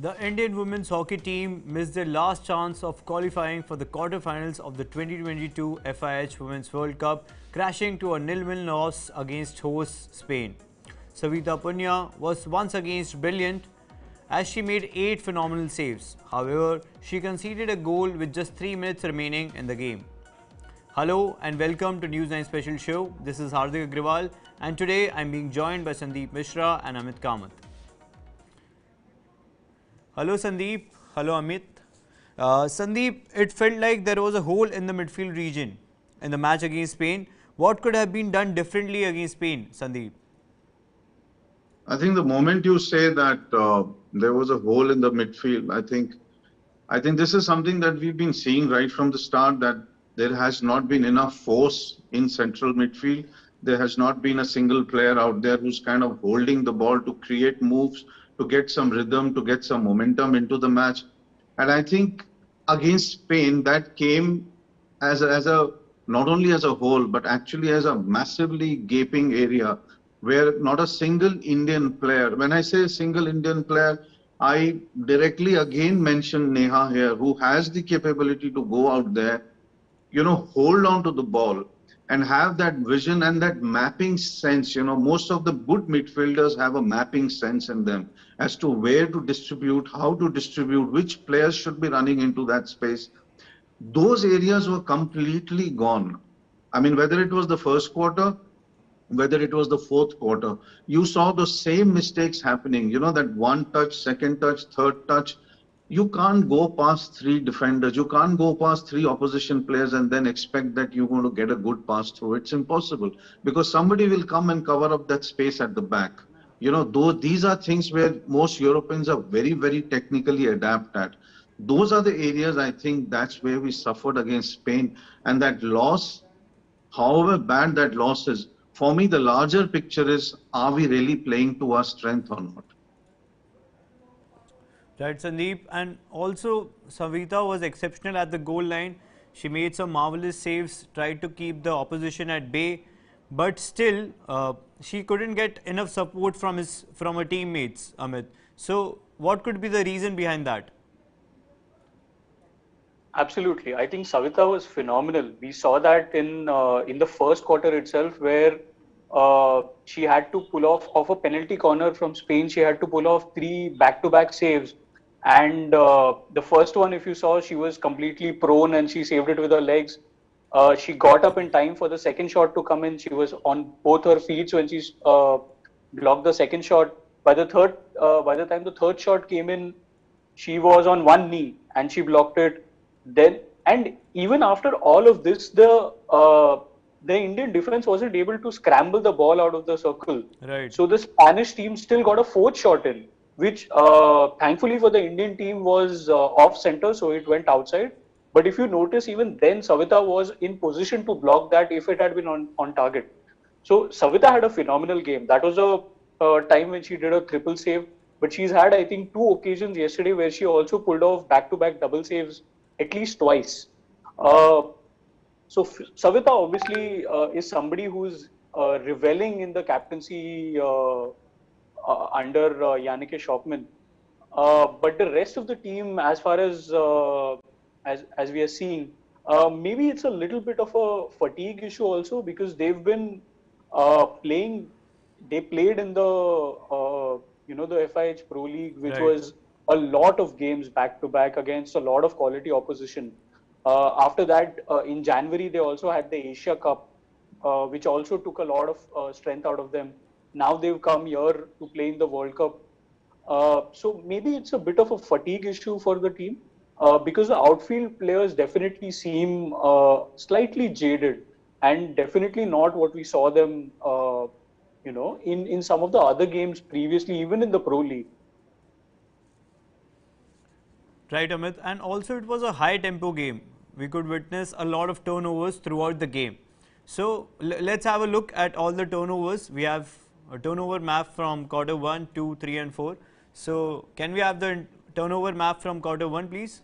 The Indian women's hockey team missed their last chance of qualifying for the quarterfinals of the 2022 FIH Women's World Cup, crashing to a 0-0 loss against hosts Spain. Savita Punia was once again brilliant as she made 8 phenomenal saves. However, she conceded a goal with just 3 minutes remaining in the game. Hello and welcome to News9 Special Show. This is Hardik Agrawal and today I'm being joined by Sandeep Mishra and Amit Kamath. Hello Sandeep, hello Amit. Sandeep, it felt like there was a hole in the midfield region in the match against Spain. What could have been done differently against Spain, Sandeep? I think the moment you say that there was a hole in the midfield, I think this is something that we've been seeing right from the start, that there has not been enough force in central midfield. There has not been a single player out there who's kind of holding the ball to create moves, to get some rhythm, to get some momentum into the match. And I think against Spain, that came as a not only as a whole, but actually as a massively gaping area where not a single Indian player, when I say single Indian player, I directly again mention Neha here, who has the capability to go out there, hold on to the ball and have that vision and that mapping sense. Most of the good midfielders have a mapping sense in them as to where to distribute, how to distribute, which players should be running into that space. Those areas were completely gone. I mean, whether it was the first quarter, whether it was the fourth quarter, you saw the same mistakes happening. That one touch, second touch, third touch. You can't go past 3 defenders. You can't go past 3 opposition players and then expect that you're going to get a good pass through. It's impossible because somebody will come and cover up that space at the back. Though these are things where most Europeans are very, very technically adept at. Those are the areas I think that's where we suffered against Spain. And that loss, however bad that loss is, for me, the larger picture is, are we really playing to our strength or not? Right, Sandeep. And also, Savita was exceptional at the goal line. She made some marvelous saves, tried to keep the opposition at bay, but still, she couldn't get enough support from her teammates, Amit. So, what could be the reason behind that? Absolutely. I think Savita was phenomenal. We saw that in the first quarter itself, where she had to pull off a penalty corner from Spain. She had to pull off 3 back-to-back saves, and the first one, if you saw, she was completely prone and she saved it with her legs. She got up in time for the second shot to come in. She was on both her feet when she blocked the second shot. By the time the third shot came in, she was on one knee and she blocked it. Then, and even after all of this, the Indian defense wasn't able to scramble the ball out of the circle. Right. So the Spanish team still got a fourth shot in, which thankfully for the Indian team was off center, so it went outside. But if you notice, even then Savita was in position to block that if it had been on target. So Savita had a phenomenal game. That was a time when she did a triple save. But she's had, I think, 2 occasions yesterday where she also pulled off back-to-back double saves at least twice. Uh, so Savita obviously is somebody who's reveling in the captaincy under Yannick Schopman. But the rest of the team, as far as we are seeing, maybe it's a little bit of a fatigue issue also because they've been playing. They played in the the FIH Pro League, which Right. was a lot of games back to back against a lot of quality opposition. After that, in January, they also had the Asia Cup, which also took a lot of strength out of them. Now they've come here to play in the World Cup. So maybe it's a bit of a fatigue issue for the team because the outfield players definitely seem slightly jaded and definitely not what we saw them, in some of the other games previously, even in the Pro League. Right, Amit. And also, it was a high tempo game. We could witness a lot of turnovers throughout the game. So, let's have a look at all the turnovers. We have a turnover map from quarter 1, 2, 3, and 4. So, can we have the turnover map from quarter 1, please?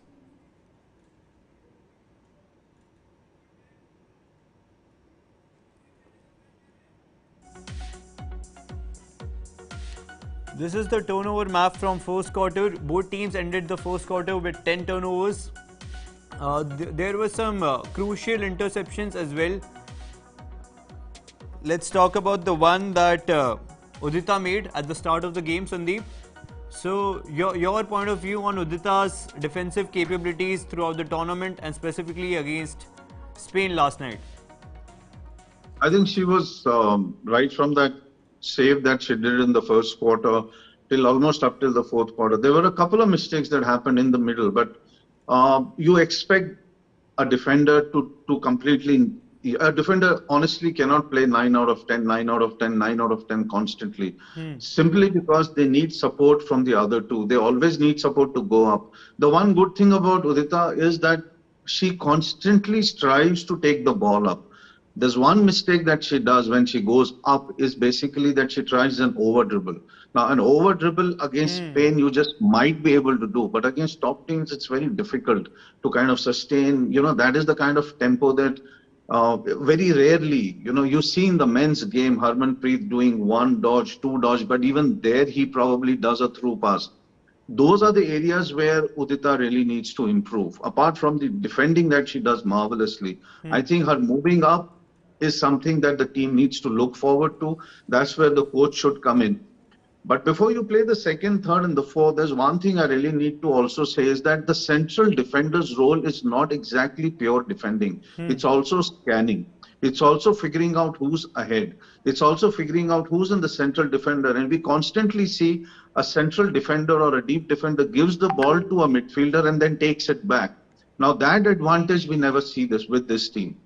This is the turnover map from first quarter. Both teams ended the first quarter with 10 turnovers. There were some crucial interceptions as well. Let's talk about the one that Udita made at the start of the game, Sandeep. So, your point of view on Udita's defensive capabilities throughout the tournament and specifically against Spain last night? I think she was right from that save that she did in the first quarter till almost up till the fourth quarter. There were a couple of mistakes that happened in the middle, but you expect a defender to completely. A defender honestly cannot play 9 out of 10, 9 out of 10, 9 out of 10 constantly. Simply because they need support from the other two. They always need support to go up. The one good thing about Udita is that she constantly strives to take the ball up. There's one mistake that she does when she goes up is basically that she tries an over dribble. Now, an over dribble against Spain, you just might be able to do, but against top teams, it's very difficult to kind of sustain. That is the kind of tempo that very rarely, you see in the men's game, Harmanpreet doing one dodge, two dodge, but even there he probably does a through pass. Those are the areas where Udita really needs to improve. Apart from the defending that she does marvelously, I think her moving up is something that the team needs to look forward to. That's where the coach should come in. But before you play the second, third, and the fourth, there's one thing I really need to also say is that the central defender's role is not exactly pure defending. It's also scanning. It's also figuring out who's ahead. It's also figuring out who's in the central defender. And we constantly see a central defender or a deep defender gives the ball to a midfielder and then takes it back. Now that advantage, we never see this with this team.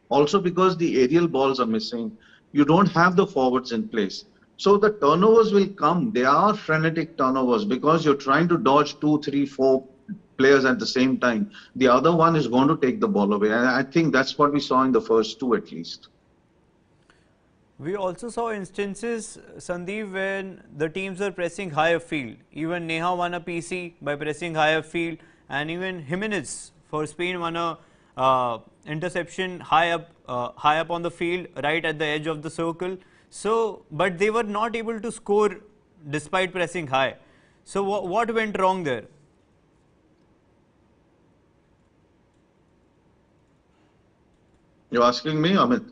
Also because the aerial balls are missing, you don't have the forwards in place. So the turnovers will come. They are frenetic turnovers because you're trying to dodge 2, 3, 4 players at the same time. The other one is going to take the ball away. And I think that's what we saw in the first two at least. We also saw instances, Sandeep, when the teams were pressing higher field. Even Neha won a PC by pressing higher field, and even Jimenez for Spain won a interception high up on the field, right at the edge of the circle. So, but they were not able to score despite pressing high. So, what went wrong there? You're asking me, Amit?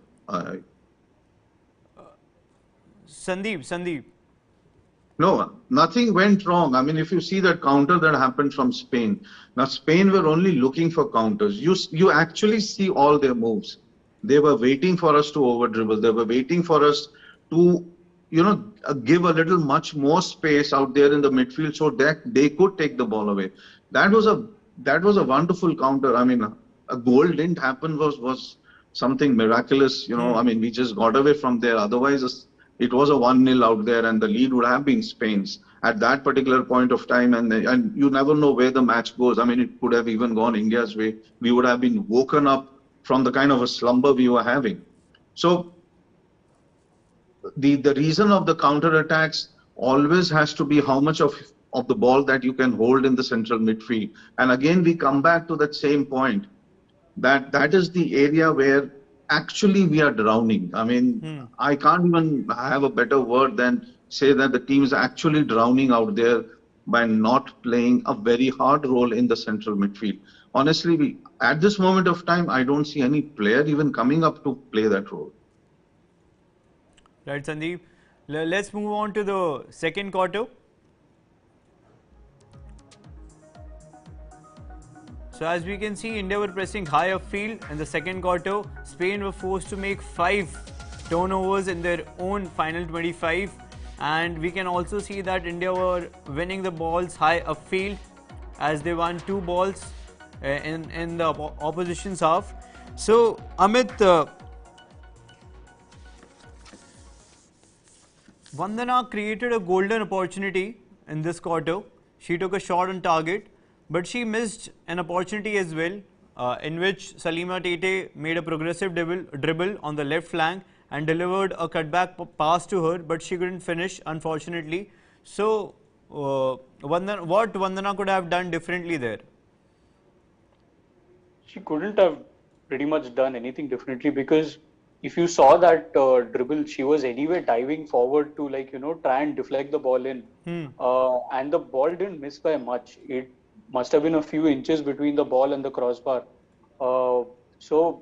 Sandeep. No, nothing went wrong. I mean, if you see that counter that happened from Spain, now Spain were only looking for counters. You actually see all their moves. They were waiting for us to over dribble. They were waiting for us to, give a little much more space out there in the midfield so that they could take the ball away. That was a wonderful counter. I mean, a goal didn't happen was something miraculous. I mean, we just got away from there. Otherwise, it was a 1-0 out there and the lead would have been Spain's at that particular point of time. And you never know where the match goes. I mean, it could have even gone India's way. We would have been woken up from the kind of a slumber we were having. So the reason of the counter attacks always has to be how much of the ball that you can hold in the central midfield. And again, we come back to that same point that is the area where actually we are drowning. I mean, I can't even have a better word than say that the team is actually drowning out there by not playing a very hard role in the central midfield. Honestly, at this moment of time, I don't see any player even coming up to play that role. Right, Sandeep. Let's move on to the second quarter. So as we can see, India were pressing high upfield in the second quarter. Spain were forced to make 5 turnovers in their own final 25. And we can also see that India were winning the balls high upfield as they won 2 balls in the opposition's half. So, Amit, Vandana created a golden opportunity in this quarter. She took a shot on target, but she missed an opportunity as well, in which Salima Tete made a progressive dribble on the left flank and delivered a cutback pass to her, but she couldn't finish, unfortunately. So, what Vandana could have done differently there? She couldn't have pretty much done anything differently because if you saw that dribble, she was anyway diving forward to try and deflect the ball in, and the ball didn't miss by much. It must have been a few inches between the ball and the crossbar. So,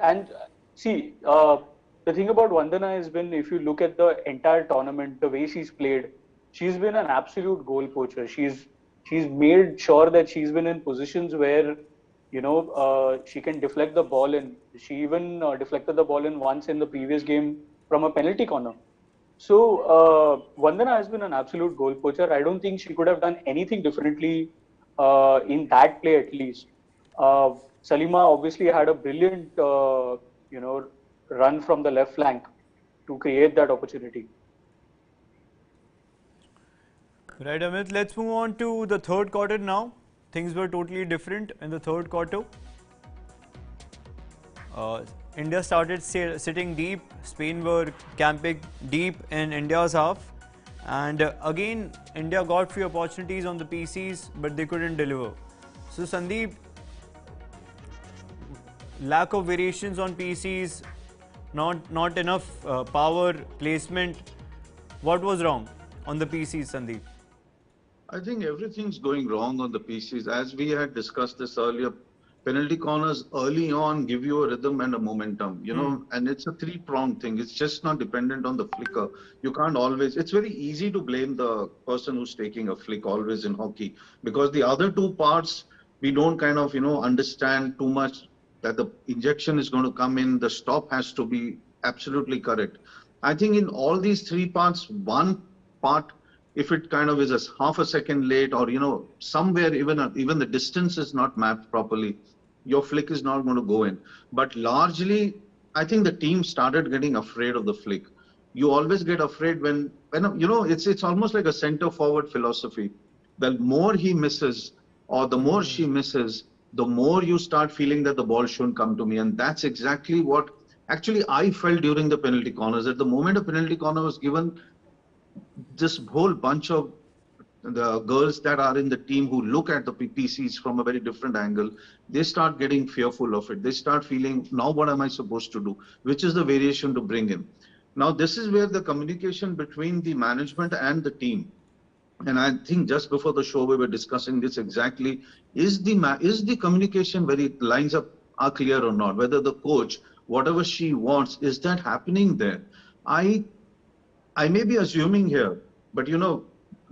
and see, the thing about Vandana has been, if you look at the entire tournament, the way she's played, she's been an absolute goal poacher. She's made sure that she's been in positions where she can deflect the ball in. She even deflected the ball in once in the previous game from a penalty corner. So Vandana has been an absolute goal poacher. I don't think she could have done anything differently in that play at least. Salima obviously had a brilliant, run from the left flank to create that opportunity. Right, Amit. Let's move on to the third quarter now. Things were totally different in the third quarter. India started sitting deep. Spain were camping deep in India's half. And again, India got few opportunities on the PCs, but they couldn't deliver. So, Sandeep, lack of variations on PCs, not enough power placement. What was wrong on the PCs, Sandeep? I think everything's going wrong on the PCs. As we had discussed this earlier, penalty corners early on give you a rhythm and a momentum, and it's a three-pronged thing. It's just not dependent on the flicker. You can't always, it's very easy to blame the person who's taking a flick always in hockey, because the other two parts, we don't kind of, understand too much that the injection is going to come in, the stop has to be absolutely correct. I think in all these three parts, one part, if it kind of is a half a second late, or somewhere even the distance is not mapped properly, your flick is not going to go in. But largely, I think the team started getting afraid of the flick. You always get afraid when it's almost like a center forward philosophy. The more he misses or the more she misses, the more you start feeling that the ball shouldn't come to me. And that's exactly what actually I felt during the penalty corners. At the moment a penalty corner was given, this whole bunch of the girls that are in the team who look at the PCs from a very different angle, they start getting fearful of it. They start feeling, now what am I supposed to do? Which is the variation to bring in? Now, this is where the communication between the management and the team, and I think just before the show we were discussing this exactly, is the communication where it lines up are clear or not? Whether the coach, whatever she wants, is that happening there? I may be assuming here, but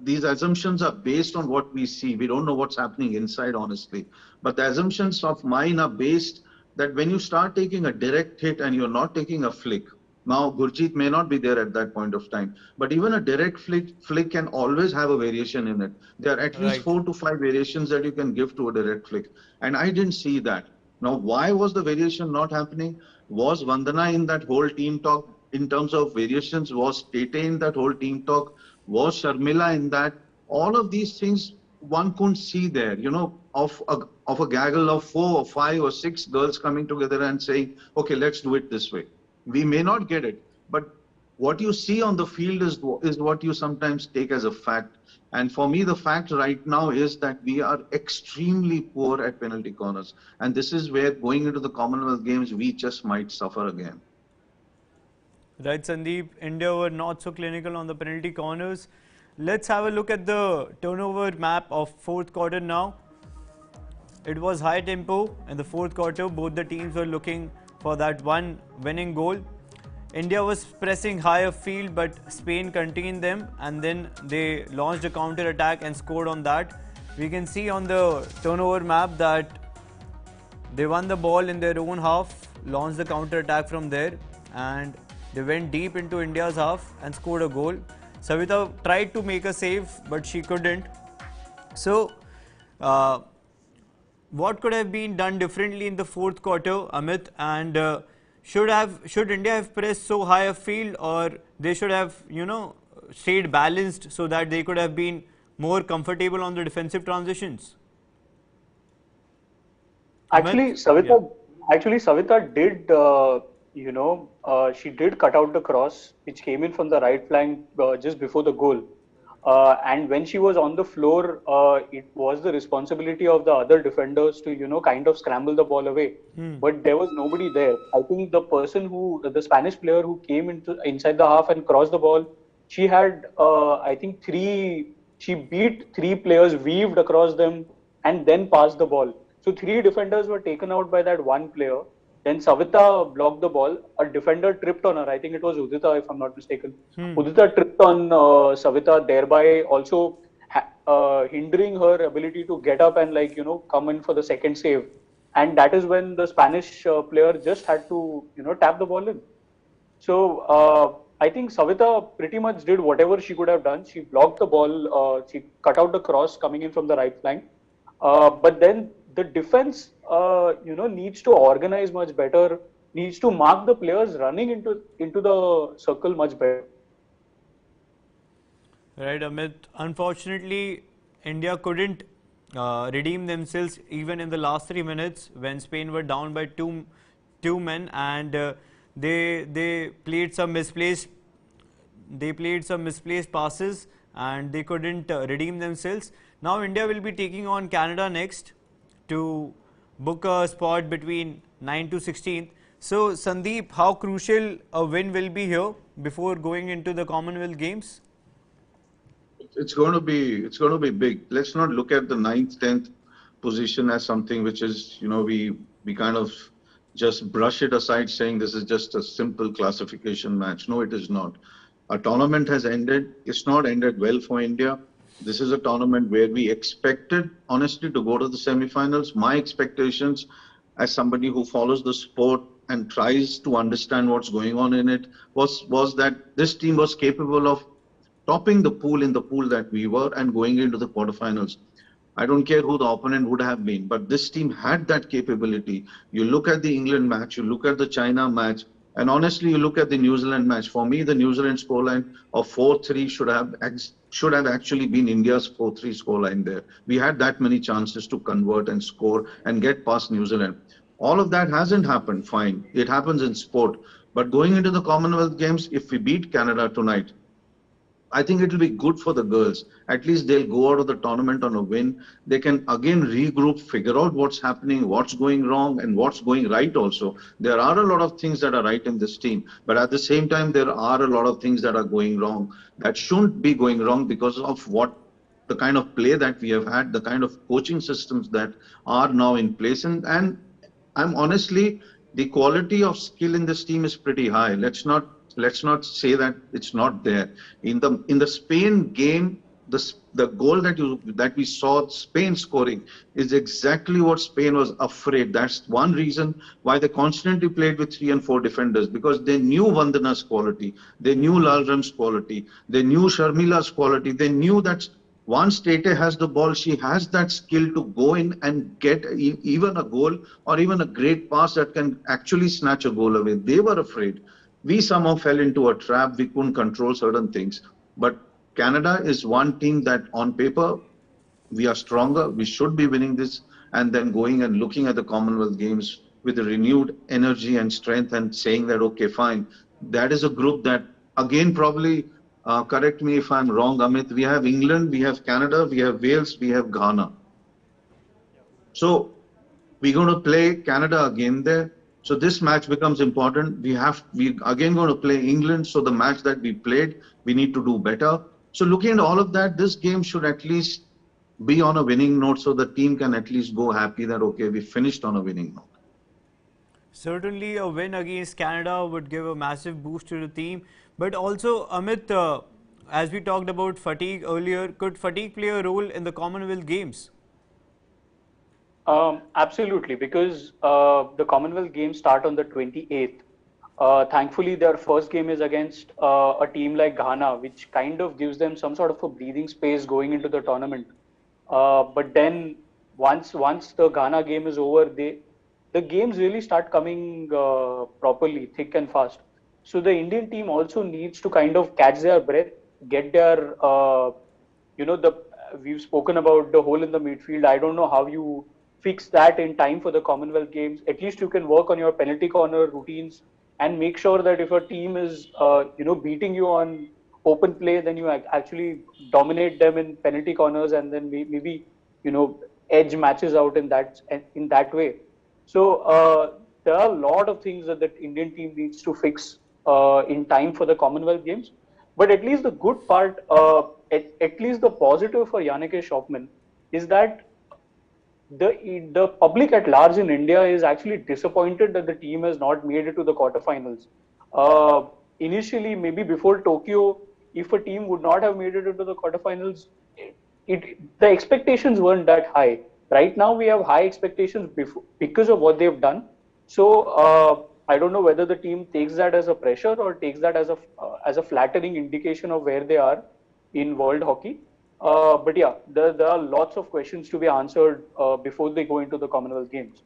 these assumptions are based on what we see. We don't know what's happening inside, honestly. But the assumptions of mine are based that when you start taking a direct hit and you're not taking a flick, now Gurjeet may not be there at that point of time, but even a direct flick can always have a variation in it. There are at least 4 to 5 variations that you can give to a direct flick. And I didn't see that. Now, why was the variation not happening? Was Vandana in that whole team talk in terms of variations? Was Tete in that whole team talk? Was Sharmila in that? All of these things one couldn't see there, of a gaggle of 4 or 5 or 6 girls coming together and saying, okay, let's do it this way. We may not get it, but what you see on the field is what you sometimes take as a fact. And for me, the fact right now is that we are extremely poor at penalty corners. And this is where going into the Commonwealth Games, we just might suffer again. Right, Sandeep. India were not so clinical on the penalty corners. Let's have a look at the turnover map of fourth quarter now. It was high tempo in the fourth quarter. Both the teams were looking for that one winning goal. India was pressing higher field, but Spain contained them, and then they launched a counter attack and scored on that. We can see on the turnover map that they won the ball in their own half, launched the counter attack from there, and they went deep into India's half and scored a goal. Savita tried to make a save, but she couldn't. So, what could have been done differently in the fourth quarter, Amit? And should India have pressed so high a field, or they should have, stayed balanced so that they could have been more comfortable on the defensive transitions? Actually, Savita did, she did cut out the cross, which came in from the right flank just before the goal. And when she was on the floor, it was the responsibility of the other defenders to, kind of scramble the ball away. But there was nobody there. I think the Spanish player who came inside the half and crossed the ball, she had, I think, she beat three players, weaved across them, and then passed the ball. So three defenders were taken out by that one player. Then Savita blocked the ball. A defender tripped on her. I think it was Udita, if I'm not mistaken. Udita tripped on Savita, thereby also hindering her ability to get up and come in for the second save. And that is when the Spanish player just had to tap the ball in. So I think Savita pretty much did whatever she could have done. She blocked the ball. She cut out the cross coming in from the right flank. But then the defense, needs to organize much better. Needs to mark the players running into the circle much better. Right, Amit. Unfortunately, India couldn't redeem themselves even in the last 3 minutes when Spain were down by two men, and they played some misplaced passes, and they couldn't redeem themselves. Now India will be taking on Canada next to book a spot between 9th to 16th. So Sandeep, how crucial a win will be here before going into the Commonwealth Games? It's going to be big. Let's not look at the 9th, 10th position as something which is, we kind of just brush it aside saying this is just a simple classification match. No, it is not. A tournament has ended. It's not ended well for India. This is a tournament where we expected, honestly, to go to the semi-finals. My expectations as somebody who follows the sport and tries to understand what's going on in it was that this team was capable of topping the pool in the pool that we were and going into the quarterfinals. I don't care who the opponent would have been, but this team had that capability. You look at the England match, you look at the China match, and honestly, you look at the New Zealand match. For me, the New Zealand scoreline of 4-3 should have actually been India's 4-3 scoreline there. We had that many chances to convert and score and get past New Zealand. All of that hasn't happened, fine. It happens in sport. But going into the Commonwealth Games, if we beat Canada tonight, I think it will be good for the girls. At least they'll go out of the tournament on a win. They can again regroup, figure out what's happening, what's going wrong, and what's going right also. There are a lot of things that are right in this team, but at the same time, there are a lot of things that are going wrong that shouldn't be going wrong because of the kind of play that we have had, the kind of coaching systems that are now in place. And I'm honestly, the quality of skill in this team is pretty high. Let's not say that it's not there. In the Spain game, the goal that we saw Spain scoring is exactly what Spain was afraid. That's one reason why they constantly played with 3 and 4 defenders, because they knew Vandana's quality, they knew Lalram's quality, they knew Sharmila's quality, they knew that once Tete has the ball, she has that skill to go in and get even a goal or even a great pass that can actually snatch a goal away. They were afraid. We somehow fell into a trap. We couldn't control certain things. But Canada is one team that on paper, we are stronger. We should be winning this, and then going and looking at the Commonwealth Games with a renewed energy and strength and saying that, okay, fine. That is a group that, again, probably, correct me if I'm wrong, Amit, we have England, we have Canada, we have Wales, we have Ghana. So we're going to play Canada again there. So this match becomes important. We again going to play England. So the match that we played, we need to do better. So looking at all of that, this game should at least be on a winning note, so the team can at least go happy that, okay, we finished on a winning note. Certainly a win against Canada would give a massive boost to the team. But also, Amit, as we talked about fatigue earlier, could fatigue play a role in the Commonwealth Games? Absolutely, because the Commonwealth Games start on the 28th. Thankfully, their first game is against a team like Ghana, which kind of gives them some sort of a breathing space going into the tournament. But then once the Ghana game is over, the games really start coming properly, thick and fast. So the Indian team also needs to kind of catch their breath, get their, we've spoken about the hole in the midfield. I don't know how you fix that in time for the Commonwealth Games. At least you can work on your penalty corner routines and make sure that if a team is, beating you on open play, then you actually dominate them in penalty corners, and then maybe edge matches out in that way. So there are a lot of things that the Indian team needs to fix in time for the Commonwealth Games. But at least the good part, at least the positive for Yannick Schoppmann is that the public at large in India is actually disappointed that the team has not made it to the quarterfinals. Initially, maybe before Tokyo, if a team would not have made it into the quarterfinals, the expectations weren't that high. Right now, we have high expectations because of what they've done. So I don't know whether the team takes that as a pressure or takes that as a flattering indication of where they are in world hockey. But yeah, there are lots of questions to be answered before they go into the Commonwealth Games.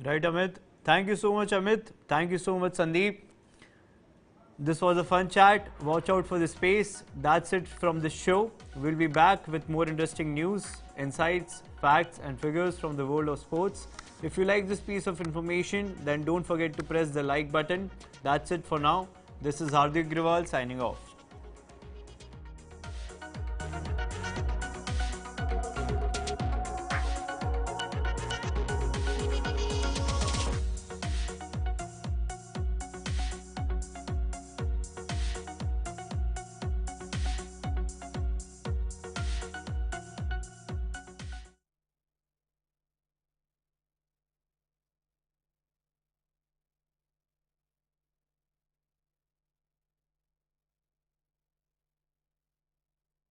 Right, Amit. Thank you so much, Amit. Thank you so much, Sandeep. This was a fun chat. Watch out for the space. That's it from the show. We'll be back with more interesting news, insights, facts, and figures from the world of sports. If you like this piece of information, then don't forget to press the like button. That's it for now. This is Hardik Agrawal signing off.